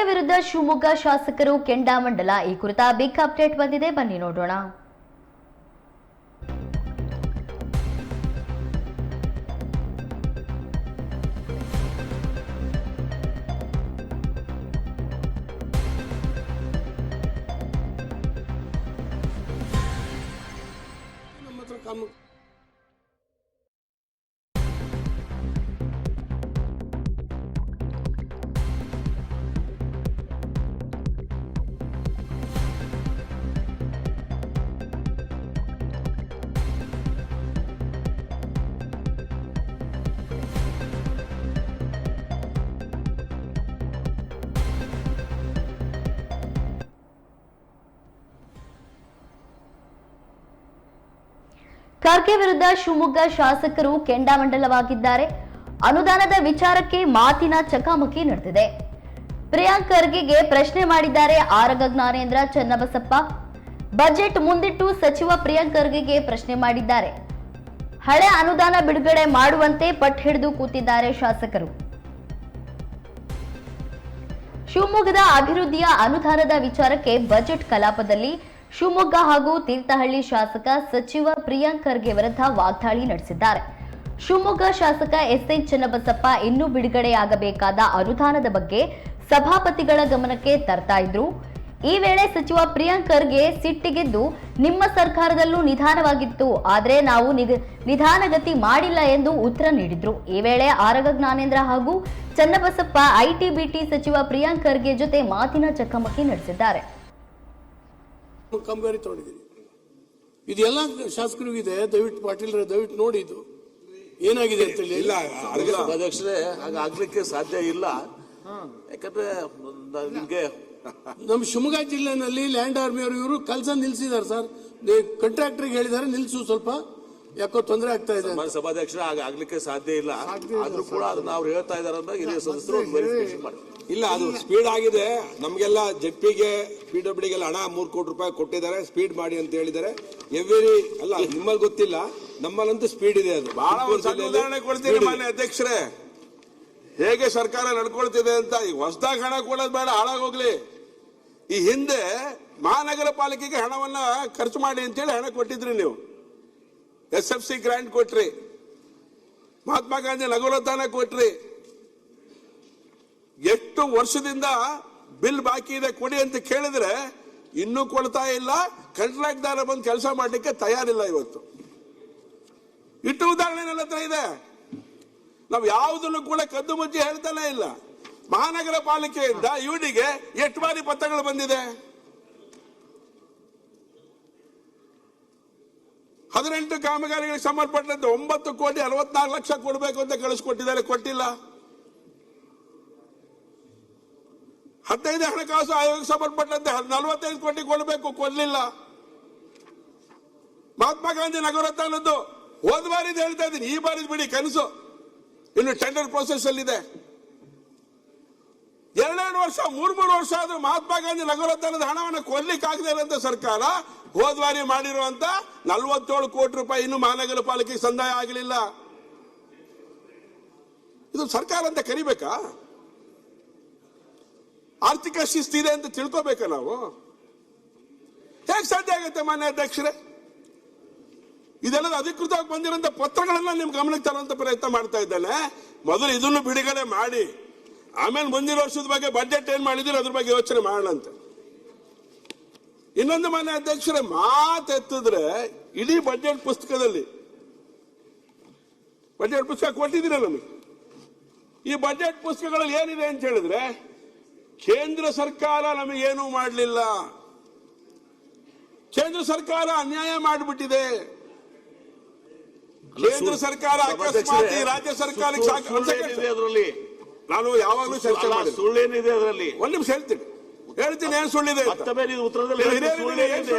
ವಿರುದ್ಧ ಶಿವಮೊಗ್ಗ ಶಾಸಕರು ಕೆಂಡಾಮಂಡಲ. ಈ ಕುರಿತ ಬಿಗ್ ಅಪ್ಡೇಟ್ ಬಂದಿದೆ, ಬನ್ನಿ ನೋಡೋಣ. ಖರ್ಗೆ ವಿರುದ್ಧ ಶಿವಮೊಗ್ಗ ಶಾಸಕರು ಕೆಂಡಾಮಂಡಲವಾಗಿದ್ದಾರೆ. ಅನುದಾನದ ವಿಚಾರಕ್ಕೆ ಮಾತಿನ ಚಕಮಕಿ ನಡೆದಿದೆ. ಪ್ರಿಯಾಂಕ್ ಖರ್ಗೆಗೆ ಪ್ರಶ್ನೆ ಮಾಡಿದ್ದಾರೆ ಆರಗ ಜ್ಞಾನೇಂದ್ರ ಚನ್ನಬಸಪ್ಪ. ಬಜೆಟ್ ಮುಂದಿಟ್ಟು ಸಚಿವ ಪ್ರಿಯಾಂಕ್ ಖರ್ಗೆಗೆ ಪ್ರಶ್ನೆ ಮಾಡಿದ್ದಾರೆ. ಹಳೆ ಅನುದಾನ ಬಿಡುಗಡೆ ಮಾಡುವಂತೆ ಪಟ್ಟು ಹಿಡಿದು ಕೂತಿದ್ದಾರೆ ಶಾಸಕರು. ಶಿವಮೊಗ್ಗದ ಅಭಿವೃದ್ಧಿಯ ಅನುದಾನದ ವಿಚಾರಕ್ಕೆ ಬಜೆಟ್ ಕಲಾಪದಲ್ಲಿ ಶಿವಮೊಗ್ಗ ಹಾಗೂ ತೀರ್ಥಹಳ್ಳಿ ಶಾಸಕ ಸಚಿವ ಪ್ರಿಯಾಂಕ್ ಖರ್ಗೆ ವಿರುದ್ಧ ವಾಗ್ದಾಳಿ ನಡೆಸಿದ್ದಾರೆ. ಶಿವಮೊಗ್ಗ ಶಾಸಕ ಎಸ್ಎನ್ ಚನ್ನಬಸಪ್ಪ ಇನ್ನೂ ಬಿಡುಗಡೆಯಾಗಬೇಕಾದ ಅನುದಾನದ ಬಗ್ಗೆ ಸಭಾಪತಿಗಳ ಗಮನಕ್ಕೆ ತರ್ತಾ ಇದ್ರು. ಈ ವೇಳೆ ಸಚಿವ ಪ್ರಿಯಾಂಕ್ ಖರ್ಗೆ ಸಿಟ್ಟಿಗೆದ್ದು, ನಿಮ್ಮ ಸರ್ಕಾರದಲ್ಲೂ ನಿಧಾನವಾಗಿತ್ತು, ಆದ್ರೆ ನಾವು ನಿಧಾನಗತಿ ಮಾಡಿಲ್ಲ ಎಂದು ಉತ್ತರ ನೀಡಿದ್ರು. ಈ ವೇಳೆ ಆರಗ ಜ್ಞಾನೇಂದ್ರ ಹಾಗೂ ಚನ್ನಬಸಪ್ಪ ಐಟಿ ಬಿಟಿ ಸಚಿವ ಪ್ರಿಯಾಂಕ್ ಖರ್ಗೆ ಜೊತೆ ಮಾತಿನ ಚಕಮಕಿ ನಡೆಸಿದ್ದಾರೆ. ಕಾಮಗಾರಿ ತಗೊಂಡಿದ್ದೀನಿ. ಇದೆಲ್ಲ ಶಾಸಕರಿಗೂ ಇದೆ. ದಯವಿಟ್ಟು ಪಾಟೀಲ್ ದಯವಿಟ್ಟು ನೋಡಿ ಇದು ಏನಾಗಿದೆ ಅಂತ ಹೇಳಿ. ಇಲ್ಲ ಅಧ್ಯಕ್ಷರೇ, ಹಾಗಾಗ್ಲಿಕ್ಕೆ ಸಾಧ್ಯ ಇಲ್ಲ. ಯಾಕಂದ್ರೆ ನಿಮ್ಗೆ ನಮ್ಮ ಶಿವಮೊಗ್ಗ ಜಿಲ್ಲೆನಲ್ಲಿ ಲ್ಯಾಂಡ್ ಆರ್ಮಿ ಅವರು ಇವರು ಕೆಲಸ ನಿಲ್ಸಿದ್ದಾರೆ ಸರ್. ಕಾಂಟ್ರಾಕ್ಟರ್ಗೆ ಹೇಳಿದ್ದಾರೆ ನಿಲ್ಸು, ಸ್ವಲ್ಪ ಯಾಕೋ ತೊಂದರೆ ಆಗ್ತಾ ಇದೆ. ಸಭಾಧ್ಯಕ್ಷರ ಆಗ್ಲಿಕ್ಕೆ ಸಾಧ್ಯ ಇಲ್ಲ. ಆದ್ರೂ ಕೂಡ ಅದನ್ನ ಅವ್ರು ಹೇಳ್ತಾ ಇದಾರೆ ಅಂತ ಹಿರಿಯ ಸದಸ್ಯರು ವೆರಿಫಿಕೇಶನ್ ಮಾಡಿ. ಇಲ್ಲ, ಅದು ಸ್ಪೀಡ್ ಆಗಿದೆ. ನಮಗೆಲ್ಲ ಜೆಡ್ಪಿಗೆ PWDಗೆಲ್ಲ ಹಣ 3 ಕೋಟಿ ರೂಪಾಯಿ ಕೊಟ್ಟಿದ್ದಾರೆ, ಸ್ಪೀಡ್ ಮಾಡಿ ಅಂತ ಹೇಳಿದ್ದಾರೆ. ಎವ್ರಿ ಅಲ್ಲ, ನಿಮ್ಮಲ್ಲಿ ಗೊತ್ತಿಲ್ಲ, ನಮ್ಮಲ್ಲಂತೂ ಸ್ಪೀಡ್ ಇದೆ. ಅದು ಬಹಳ ಉದಾಹರಣೆ ಕೊಡ್ತೀನಿ ಮಾನ್ಯ ಅಧ್ಯಕ್ಷರೇ, ಹೇಗೆ ಸರ್ಕಾರ ನಡ್ಕೊಳ್ತಿದೆ ಅಂತ. ಈಗ ಹೊಸದಾಗಿ ಹಣ ಕೊಡೋದು ಬೇಡ, ಹಾಳಾಗೋಗ್ಲಿ. ಈ ಹಿಂದೆ ಮಹಾನಗರ ಪಾಲಿಕೆಗೆ ಹಣವನ್ನ ಖರ್ಚು ಮಾಡಿ ಅಂತೇಳಿ ಹಣ ಕೊಟ್ಟಿದ್ರಿ ನೀವು. SFC ಗ್ರಾಂಟ್ ಕೊಟ್ರಿ, ಮಹಾತ್ಮ ಗಾಂಧಿ ನಗರೋತ್ಥಾನ ಕೊಟ್ರಿ. ಎಷ್ಟು ವರ್ಷದಿಂದ ಬಿಲ್ ಬಾಕಿ ಇದೆ ಕೊಡಿ ಅಂತ ಕೇಳಿದ್ರೆ ಇನ್ನೂ ಕೊಡ್ತಾ ಇಲ್ಲ. ಕಾಂಟ್ರಾಕ್ಟ್ದಾರ ಬಂದು ಕೆಲಸ ಮಾಡಲಿಕ್ಕೆ ತಯಾರಿಲ್ಲ. ಇವತ್ತು ಇಟ್ಟು ಉದಾಹರಣೆ ನನ್ನ ಹತ್ರ ಇದೆ. ನಾವು ಯಾವುದನ್ನು ಕೂಡ ಕದ್ದು ಮುಚ್ಚಿ ಹೇಳ್ತಾನೆ ಇಲ್ಲ. ಮಹಾನಗರ ಪಾಲಿಕೆಯಿಂದ ಯುಡಿಗೆ ಎಷ್ಟು ಬಾರಿ ಪತ್ರಗಳು ಬಂದಿದೆ? 18 ಕಾಮಗಾರಿಗಳಿಗೆ ಸಂಬಂಧಪಟ್ಟಂತೆ 9,64,00,000 ಕೊಡಬೇಕು ಅಂತ ಕಳಿಸ್ಕೊಟ್ಟಿದ್ದಾರೆ, ಕೊಟ್ಟಿಲ್ಲ. 15 ಹಣಕಾಸು ಆಯೋಗಕ್ಕೆ ಸಂಬಂಧಪಟ್ಟಂತೆ 45 ಕೋಟಿ ಕೊಡಬೇಕು, ಕೊಡಲಿಲ್ಲ. ಮಹಾತ್ಮ ಗಾಂಧಿ ನಗರೋತ್ಥಾನದ್ದು ಹೋದ ಬಾರಿದು ಹೇಳ್ತಾ ಇದ್ದೀನಿ, ಈ ಬಾರಿದು ಬಿಡಿ ಕನಸು. ಇನ್ನು ಟೆಂಡರ್ ಪ್ರೋಸೆಸ್ ಅಲ್ಲಿದೆ. 2 ವರ್ಷ 3 ವರ್ಷ ಆದ್ರೂ ಮಹಾತ್ಮ ಗಾಂಧಿ ನಗರೋತ್ಥಾನದ ಹಣವನ್ನು ಕೊಡ್ಲಿಕ್ಕಾಗದೇ ಇರುವಂತ ಸರ್ಕಾರ ಹೋದ ಬಾರಿ ಮಾಡಿರುವಂತ 47 ಕೋಟಿ ರೂಪಾಯಿ ಇನ್ನು ಮಹಾನಗರ ಪಾಲಿಕೆಗೆ ಸಂದಾಯ ಆಗಲಿಲ್ಲ. ಇದು ಸರ್ಕಾರ ಅಂತ ಕರಿಬೇಕಾ? ಆರ್ಥಿಕ ಶಿಸ್ತಿದೆ ಅಂತ ತಿಳ್ಕೋಬೇಕಾ ನಾವು? ಹೇಗೆ ಸಾಧ್ಯ ಆಗುತ್ತೆ ಮಾನ್ಯ ಅಧ್ಯಕ್ಷರೇ? ಇದೆಲ್ಲ ಅಧಿಕೃತವಾಗಿ ಬಂದಿರುವಂತ ಪತ್ರಗಳನ್ನ ನಿಮ್ ಗಮನಕ್ಕೆ ತರುವಂತ ಪ್ರಯತ್ನ ಮಾಡ್ತಾ ಇದ್ದಾನೆ. ಮೊದಲು ಇದನ್ನು ಬಿಡುಗಡೆ ಮಾಡಿ, ಆಮೇಲೆ ಮುಂದಿನ ವರ್ಷದ ಬಗ್ಗೆ ಬಜೆಟ್ ಏನ್ ಮಾಡಿದ್ರೆ ಅದ್ರ ಬಗ್ಗೆ ಯೋಚನೆ ಮಾಡೋಣ ಅಂತ. ಇನ್ನೊಂದು ಮಾನ್ಯ ಅಧ್ಯಕ್ಷರೇ, ಮಾತೆತ್ತಿದ್ರೆ ಇಡೀ ಬಜೆಟ್ ಪುಸ್ತಕದಲ್ಲಿ, ಬಜೆಟ್ ಪುಸ್ತಕ ಕೊಟ್ಟಿದ್ದೀರ ನಮಗೆ. ಈ ಬಜೆಟ್ ಪುಸ್ತಕಗಳಲ್ಲಿ ಏನಿದೆ ಅಂತ ಹೇಳಿದ್ರೆ, ಕೇಂದ್ರ ಸರ್ಕಾರ ನಮಗೇನೂ ಮಾಡಲಿಲ್ಲ, ಕೇಂದ್ರ ಸರ್ಕಾರ ಅನ್ಯಾಯ ಮಾಡಿಬಿಟ್ಟಿದೆ, ಕೇಂದ್ರ ಸರ್ಕಾರ ಅಕಸ್ಮಾತ್ ರಾಜ್ಯ ಸರ್ಕಾರಕ್ಕೆ ಅದರಲ್ಲಿ ನಾನು ಯಾವಾಗಲೂ ಚರ್ಚೆ ಮಾಡಿ ಸುಳ್ಳೇನಿದೆ ಅದರಲ್ಲಿ. ಒಂದ್ ನಿಮಿಷ ಹೇಳ್ತೀನಿ ಏನ್ ಸುಳ್ಳಿದೆ ಉತ್ತರದಲ್ಲಿ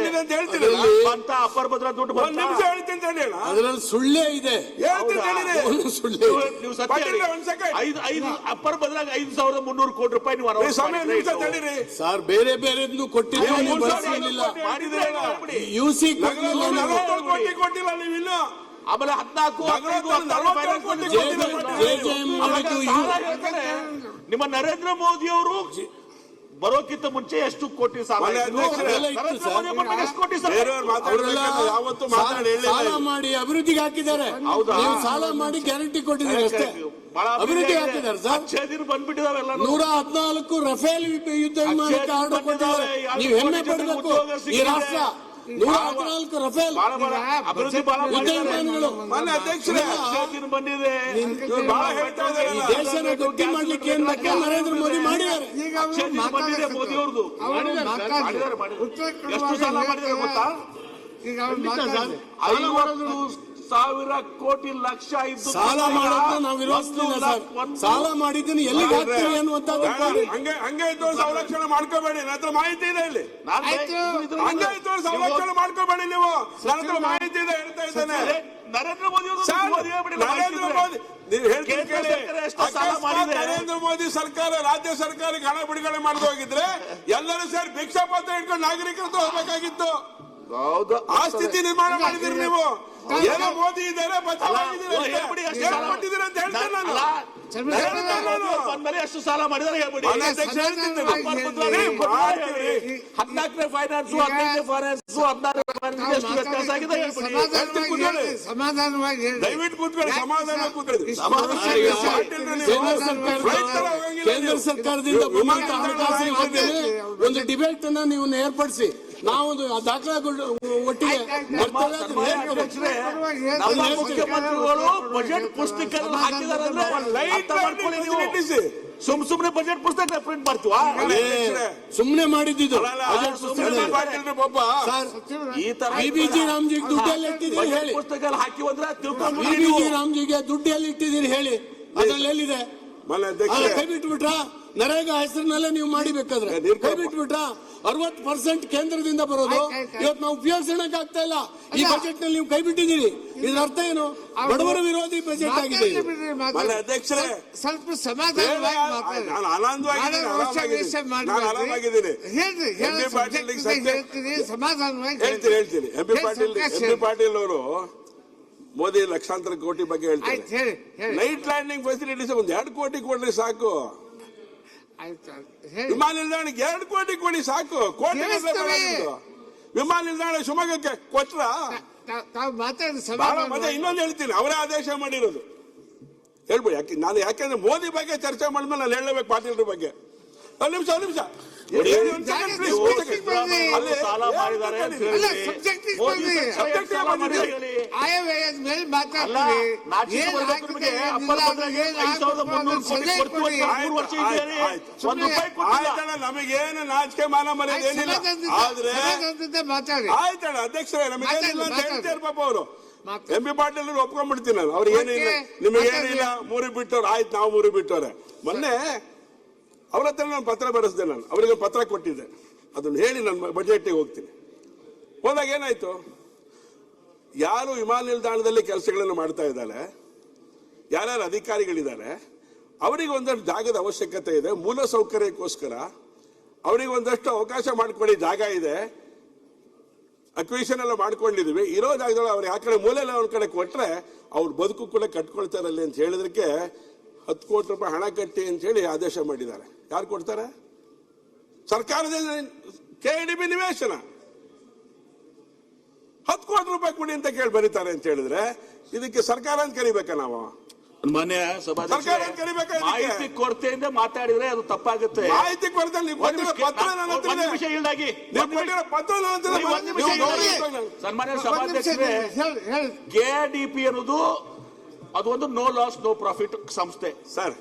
ಅಪ್ಪರ್ ಭದ್ರ ದುಡ್ಡು ಒಂದ್ ನಿಮಿಷ ಹೇಳ್ತೀನಿ ಅಂತ ಹೇಳಿ. ಅದರಲ್ಲಿ ಸುಳ್ಳೇ ಇದೆ. ಅಪ್ಪರ್ ಭದ್ರಾಗ 5,300 ಕೋಟಿ ರೂಪಾಯಿ ನೀವು ಸರ್ ಬೇರೆ ಬೇರೆ ಕೊಟ್ಟಿಲ್ಲ. ಯುಸಿ ಕೊಟ್ಟಿಲ್ಲ ನೀವು ಇನ್ನು. ಆಮೇಲೆ 14 ನಿಮ್ಮ ನರೇಂದ್ರ ಮೋದಿ ಅವರು ಬರೋಕ್ಕಿಂತ ಮುಂಚೆ ಎಷ್ಟು ಕೋಟಿ ಸಾಲ ಮನೆ ಇತ್ತು? ಅಧ್ಯಕ್ಷರೇ, ನರೇಂದ್ರ ಮೋದಿ ಬಂದಾಗ ಎಷ್ಟು ಕೋಟಿ ಸಾಲ? ಬೇರೆಯವ್ರು ಮಾತಾಡಬೇಕು, ಯಾವತ್ತೂ ಮಾತಾಡಿ ಸಾಲ ಮಾಡಿ ಅಭಿವೃದ್ಧಿಗೆ ಹಾಕಿದ್ದಾರೆ. ಹೌದಾ? ನೀವು ಸಾಲ ಮಾಡಿ ಗ್ಯಾರಂಟಿ ಕೊಟ್ಟಿದ್ದೀರಿ ಅಷ್ಟೇ. ಅಭಿವೃದ್ಧಿ ಹಾಕಿದ್ದಾರೆ ಸರ್. ಅಚ್ಚೇ ದಿನ ಬಂದ್ಬಿಟ್ಟಿದಾವೆಲ್ಲ. 114 ರಫೇಲ್ ಯುದ್ಧ ವಿಮಾನಕ್ಕೆ ಆರ್ಡರ್ ಕೊಟ್ಟಿದ್ದಾರೆ. ನೀವು ಹೆಮ್ಮೆ ಪಡಬೇಕು. ಈ ರಾಷ್ಟ್ರ 114 ರಫೇಲ್ ಅಭಿವೃದ್ಧಿ ಯುದ್ಧ ವಿಮಾನಗಳು ಮನೆ ಅಧ್ಯಕ್ಷರೇ, ಅಚ್ಚೇ ದಿನ ಬಂದಿದೆ. ಇವ್ರು ಬಹಳ ಹೇಳ್ತಾ ಈ ಇದಾರಲ್ಲ. ದೇಶನ ಗಟ್ಟಿ ಮಾಡ್ಲಿಕ್ಕೆ ಏನ್ ಬೇಕೋ ನರೇಂದ್ರ ಮೋದಿ ಮಾಡಿದ್ದಾರೆ. ಅಚ್ಚೇ ದಿನ ಬಂದಿದೆ ಮೋದಿ ಅವ್ರದ್ದು. ಮಾಡಿದ್ದಾರೆ. ಎಷ್ಟು ಸಾಲ ಮಾಡಿದ್ದಾರೆ ಗೊತ್ತಾ? 50,000 ಕೋಟಿ ಲಕ್ಷ ಇದ್ದು ಸಾಲ ಮಾಡೋದನ್ನ ನಾವು ವಿರೋಧಿಸ್ತಿಲ್ಲ ಸರ್. ಸಾಲ ಮಾಡಿದ್ದನ್ನು ಎಲ್ಲಿಗೆ ಹಾಕ್ತೀವಿ ಅನ್ನುವಂಥದ್ದು ಹಂಗೆ ಇದ್ದವ್ರು ಸಂರಕ್ಷಣೆ ಮಾಡ್ಕೋಬೇಡಿ. ನನ್ನ ಹತ್ರ ಮಾಹಿತಿ ಇದೆ ಇಲ್ಲಿ. ಹಂಗೆ ಇದ್ದವ್ರು ಸಂರಕ್ಷಣೆ ಮಾಡ್ಕೋಬೇಡಿ ನೀವು. ನನ್ನ ಹತ್ರ ಮಾಹಿತಿ ಇದೆ, ಹೇಳ್ತಾ ಇದ್ದೇನೆ. ನರೇಂದ್ರ ಮೋದಿ ಅವರು ನರೇಂದ್ರ ಮೋದಿ ನೀವು ಹೇಳ್ತೀನಿ ಕೇಳಿ. ನರೇಂದ್ರ ಮೋದಿ ಸರ್ಕಾರ ರಾಜ್ಯ ಸರ್ಕಾರಕ್ಕೆ ಹಣ ಬಿಡುಗಡೆ ಮಾಡದು ಹೋಗಿದ್ರೆ ಎಲ್ಲರೂ ಸೇರಿ ಭಿಕ್ಷಾ ಪತ್ರ ಇಟ್ಕೊಂಡು ನಾಗರಿಕರದ್ದು ಹೋಗ್ಬೇಕಾಗಿತ್ತು. ಆ ಸ್ಥಿತಿ ನಿರ್ಮಾಣ ಮಾಡಿದಿರಿ ನೀವು. ಏನೋ ಮೋದಿ ಇದ್ದಾರೆ, ಹೇಳ್ಬಿಟ್ಟಿದ್ದೀರಿ ಅಂತ ಹೇಳ್ತೇನೆ ನಾನು. ಬಂದ್ಮೇಲೆ ಎಷ್ಟು ಸಾಲ ಮಾಡಿದಾರೆ ಹೇಳ್ಬಿಡಿ. 14ನೇ ಫೈನಾನ್ಸ್, 15ನೇ ಫೈನಾನ್ಸ್, 16ನೇ ಫೈನಾನ್ಸ್ ಎಷ್ಟು ವ್ಯತ್ಯಾಸ ಆಗಿದೆ ಹೇಳ್ಬಿಡಿ. ಸಮಾಧಾನವಾಗಿ ದಯವಿಟ್ಟು ಕೂತ್ಕೊಳ್ಳಿ, ಸಮಾಧಾನ ಕೂತ್ಕೊಳ್ಳಿ. ಕೇಂದ್ರ ಸರ್ಕಾರದಿಂದ ಬಂದಂತ ಹಣಕಾಸಿನ ಬಗ್ಗೆ ಒಂದು ಡಿಬೇಟ್ ಅನ್ನ ನೀವು ಏರ್ಪಡಿಸಿ. ನಾವು ದಾಖಲಾಗಳು ಒಟ್ಟಿಗೆ ನಮ್ಮ ಮುಖ್ಯಮಂತ್ರಿಗಳು ಬಜೆಟ್ ಪುಸ್ತಕ ಹಾಕಿದಾರೆ. ಸುಮ್ನೆ ಬಜೆಟ್ ಪುಸ್ತಕ ಪ್ರಿಂಟ್ ಮಾಡ್ತೀವ? ಸುಮ್ನೆ ಮಾಡಿದ್ದು ಈ ತರ ಬಿಬಿಜಿ ರಾಮ್ಜಿಗೆ ದುಡ್ಡು ಎಲ್ಲಿ ಇಟ್ಟಿದ್ದೀರಿ ಹೇಳಿ. ಪುಸ್ತಕ ಹಾಕಿ ಅಂದ್ರೆ ಬಿಬಿಜಿ ರಾಮ್ಜಿಗೆ ದುಡ್ಡು ಎಲ್ಲಿ ಇಟ್ಟಿದ್ದೀರಿ ಹೇಳಿ. ಅದ್ರಲ್ಲಿ ಎಲ್ಲಿದೆ? ಕೈ ಬಿಟ್ಬಿಟ್ರ? ನರೇಗಾ ಹೆಸರಿನಲ್ಲೇ ನೀವು ಮಾಡಿಬೇಕಾದ್ರೆ ಕೈ ಬಿಟ್ಬಿಟ್ರ? 60% ಕೇಂದ್ರದಿಂದ ಬರೋದು ಇವತ್ತು ನಾವು ಉಪಯೋಗಿಸೋಣಕ್ಕೆ ಆಗ್ತಾ ಇಲ್ಲ. ಈ ಬಜೆಟ್ ನಲ್ಲಿ ನೀವು ಕೈ ಬಿಟ್ಟಿದ್ದೀರಿ. ಇದ್ರ ಅರ್ಥ ಏನು? ಬಡವರ ವಿರೋಧಿ ಬಜೆಟ್ ಆಗಿದೆ. ಅಧ್ಯಕ್ಷರೇ, ಸ್ವಲ್ಪ ಸಮಾಧಾನವಾಗಿ ನಾನು ಆರಾಮಾಗಿದ್ದೀನಿ. ಸಮಾಧಾನವಾಗಿ ಹೇಳ್ತೀನಿ. ಎಂ ಬಿ ಪಾಟೀಲ್ ಅವರು ಮೋದಿ ಲಕ್ಷಾಂತರ ಕೋಟಿ ಬಗ್ಗೆ ಹೇಳ್ತಾರೆ. ನೈಟ್ ಲ್ಯಾಂಡಿಂಗ್ ಫೆಸಿಲಿಟೀಸ್ ಒಂದ್ 2 ಕೋಟಿ ಕೊಡ್ರಿ ಸಾಕು. ವಿಮಾನ ನಿಲ್ದಾಣಕ್ಕೆ 2 ಕೋಟಿ ಕೊಡಿ ಸಾಕು. ಕೋಟಿ ವಿಮಾನ ನಿಲ್ದಾಣ ಶಿವಮೊಗ್ಗಕ್ಕೆ ಕೊಟ್ರ ಮತ್ತೆ ಇನ್ನೊಂದು ಹೇಳ್ತೀನಿ. ಅವರೇ ಆದೇಶ ಮಾಡಿರೋದು ಹೇಳ್ಬಿಡಿ. ಯಾಕೆಂದ್ರೆ ಮೋದಿ ಬಗ್ಗೆ ಚರ್ಚೆ ಮಾಡಿದ್ಮೇಲೆ ನಾನು ಹೇಳಬೇಕು ಪಾಟೀಲ್ರ ಬಗ್ಗೆ. ಒಂದು ನಿಮಿಷ ಸಾಲ ಮಾಡಿದ್ದಾರೆ ಅಂತ ಆಯವ್ಯಯದ ಮೇಲೆ ನಮಗೇನು ನಾಚಿಕೆ ಮಾನ ಮರ್ಯಾದೆ ಏನಿಲ್ಲ. ಆದ್ರೆ ಆಯ್ತಣ್ಣ ಅಧ್ಯಕ್ಷರೇ, ನಮಗೇನಿಲ್ಲ ಅಂತ ಹೇಳ್ತಾರೆ ಪಾಪ ಅವರು. ಎಂ ಬಿ ಪಾಟೀಲ್ ಒಪ್ಕೊಂಡ್ಬಿಡ್ತೀನಿ ನಾನು. ಅವ್ರಿಗೆ ಏನಿಲ್ಲ, ನಿಮಗೇನಿಲ್ಲ, ಮೂರಿ ಬಿಟ್ಟವ್ರು. ಆಯ್ತು, ನಾವು ಮೂರಿ ಬಿಟ್ಟವ್ರೆ. ಮೊನ್ನೆ ಅವ್ರ ಹತ್ರ ನಾನು ಪತ್ರ ಬರೆಸಿದೆ. ನಾನು ಅವರಿಗೆ ಪತ್ರ ಕೊಟ್ಟಿದ್ದೆ. ಅದನ್ನು ಹೇಳಿ ನನ್ನ ಬಜೆಟ್ಗೆ ಹೋಗ್ತೀನಿ. ಹೋದಾಗ ಏನಾಯ್ತು, ಯಾರು ವಿಮಾನ ನಿಲ್ದಾಣದಲ್ಲಿ ಕೆಲಸಗಳನ್ನು ಮಾಡ್ತಾ ಇದ್ದಾರೆ, ಯಾರ್ಯಾರು ಅಧಿಕಾರಿಗಳಿದ್ದಾರೆ, ಅವರಿಗೆ ಒಂದಷ್ಟು ಜಾಗದ ಅವಶ್ಯಕತೆ ಇದೆ. ಮೂಲ ಸೌಕರ್ಯಕ್ಕೋಸ್ಕರ ಅವರಿಗೆ ಒಂದಷ್ಟು ಅವಕಾಶ ಮಾಡಿಕೊಡಿ. ಜಾಗ ಇದೆ, ಅಕ್ವಿಷನ್ ಎಲ್ಲ ಮಾಡ್ಕೊಂಡಿದೀವಿ. ಇರೋ ಜಾಗದಲ್ಲಿ ಅವ್ರು ಆ ಕಡೆ ಮೂಲೆಲ್ಲ ಒಂದ್ ಕಡೆ ಕೊಟ್ರೆ ಅವ್ರ ಬದುಕು ಕೂಡ ಕಟ್ಕೊಳ್ತಾರಲ್ಲಿ ಅಂತ ಹೇಳಿದಕ್ಕೆ 10 ಕೋಟಿ ರೂಪಾಯಿ ಹಣ ಕಟ್ಟಿ ಅಂತ ಹೇಳಿ ಆದೇಶ ಮಾಡಿದ್ದಾರೆ. ಯಾರು ಕೊಡ್ತಾರೆ? ಸರ್ಕಾರದ KDB ನಿವೇಶನ 10 ಕೋಟಿ ರೂಪಾಯಿ ಕೊಡಿ ಅಂತ ಕೇಳಿ ಬರೀತಾರೆ ಅಂತ ಹೇಳಿದ್ರೆ ಇದಕ್ಕೆ ಸರ್ಕಾರ ಅಂತ ಕರಿಬೇಕಾ? ನಾವು ಮನೆ ಸರ್ಕಾರ ಅಂತ ಕರಿಬೇಕಾ? ಮಾಹಿತಿ ಕೊರತೆಯಿಂದ ಮಾತಾಡಿದ್ರೆ ಅದು ತಪ್ಪಾಗುತ್ತೆ. ಮಾಹಿತಿ ಕೊರತೆ ನೀವು ಕೊಟ್ಟಿರೋ ಪತ್ರ ಸನ್ಮಾನ್ಯ ಸಭಾಧ್ಯಕ್ಷರೇ, KDP ಅನ್ನೋದು ಅದು ಒಂದು ನೋ ಲಾಸ್ ನೋ ಪ್ರಾಫಿಟ್ ಸಂಸ್ಥೆ ಸರ್.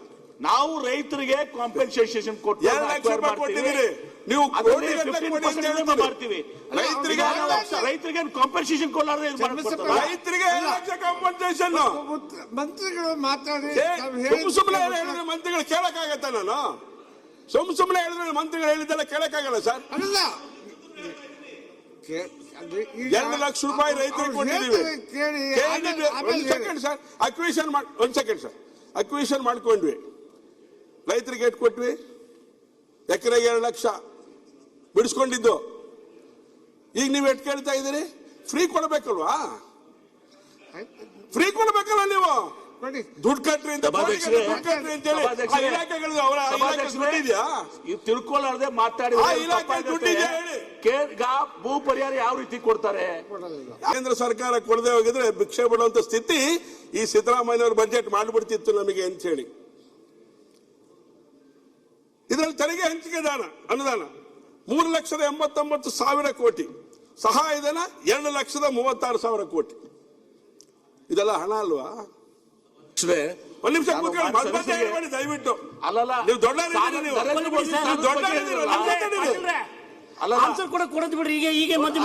ನಾವು ರೈತರಿಗೆ ಕಾಂಪೆನ್ಸೇಷನ್ ಕೊಟ್ಟಿದ್ದೀರಿ. ನೀವು ಮಾಡ್ತೀವಿ. ರೈತರಿಗೆ ಕಾಂಪೆನ್ಸೇಷನ್ ಕೊಡಲಾರ್ದೆ ರೈತರಿಗೆ ಕಾಂಪೆನ್ಸೇಷನ್ ಮಂತ್ರಿಗಳು ಮಾತಾಡಿ ಸುಮ್ಮನೆ ಹೇಳಿದ್ರೆ ಮಂತ್ರಿಗಳು ಕೇಳಕ್ಕಾಗತ್ತ? ನಾನು ಸುಮ್ಮನೆ ಹೇಳಿದ್ರೆ ಮಂತ್ರಿಗಳು ಹೇಳಿದ್ದೆಲ್ಲ ಕೇಳಕ್ಕಾಗಲ್ಲ ಸರ್. ಅಲ್ಲ, 2 ಲಕ್ಷ ರೂಪಾಯಿ ರೈತರಿಗೆ ಕೊಟ್ಟಿದ್ದೀವಿ. ಒಂದ್ ಸೆಕೆಂಡ್ ಸರ್, ಅಕ್ವಿಷನ್ ಮಾಡ್ಕೊಂಡ್ವಿ. ರೈತರಿಗೆ ಎಷ್ಟು ಕೊಟ್ವಿ? ಎಕರೆಗೆ 2 ಲಕ್ಷ ಬಿಡಿಸ್ಕೊಂಡಿದ್ದು. ಈಗ ನೀವು ಎಷ್ಟು ಕೇಳ್ತಾ ಇದ್ದೀರಿ? ಫ್ರೀ ಕೊಡ್ಬೇಕಲ್ವಾ? ಫ್ರೀ ಕೊಡ್ಬೇಕಲ್ಲ ನೀವು? ಕೊಡಿ. ದುಡ್ಡು ಕಟ್ರಿ ಅಂತ ಸಭಾಧ್ಯಕ್ಷರೇ, ದುಡ್ಡು ಕಟ್ರಿ ಅಂತೇಳಿ ಆ ಸಭಾಧ್ಯಕ್ಷರೇ, ಇಲಾಖೆಗಳು ಅವರ ಇಲಾಖೆ ದುಡ್ಡಿದ್ಯಾ? ಈ ತಿಳ್ಕೊಳ್ಳಾರ್ದೆ ಮಾತಾಡಿ ಆ ಇಲಾಖೆ ದುಡ್ಡಿದೆ ಹೇಳಿ. ಈಗ ಭೂ ಪರಿಹಾರ ಯಾವ ರೀತಿ ಕೊಡ್ತಾರೆ? ಕೇಂದ್ರ ಸರ್ಕಾರ ಕೊಡದೆ ಹೋಗಿದ್ರೆ ಭಿಕ್ಷೆ ಬಿಡುವಂತ ಸ್ಥಿತಿ ಈ ಸಿದ್ದರಾಮಯ್ಯನವರು ಬಜೆಟ್ ಮಾಡ್ಬಿಡ್ತಿತ್ತು ನಮಗೆ ಅಂತ ಹೇಳಿ. ಇದರಲ್ಲಿ ತೆರಿಗೆ ಹಂಚಿಕೆ ಅನುದಾನ 3,89,000 ಕೋಟಿ, ಸಹಾಯಧನ 2,36,000 ಕೋಟಿ. ಇದೆಲ್ಲ ಹಣ ಅಲ್ವಾ? ಒಂದ್ ನಿಮಿಷ ಕೂತ್ಕೊಳ್ಳಿ, ದಯವಿಟ್ಟು. ಅಲ್ಲಲ್ಲ, ನೀವು ದೊಡ್ಡವರಿದ್ದೀರಿ, ನೀವು ದೊಡ್ಡವರಿದ್ದೀರಿ, ಆನ್ಸರ್ ಕೊಡೋದು ಬಿಡ್ರಿ. ಈಗ ಮಧ್ಯೆ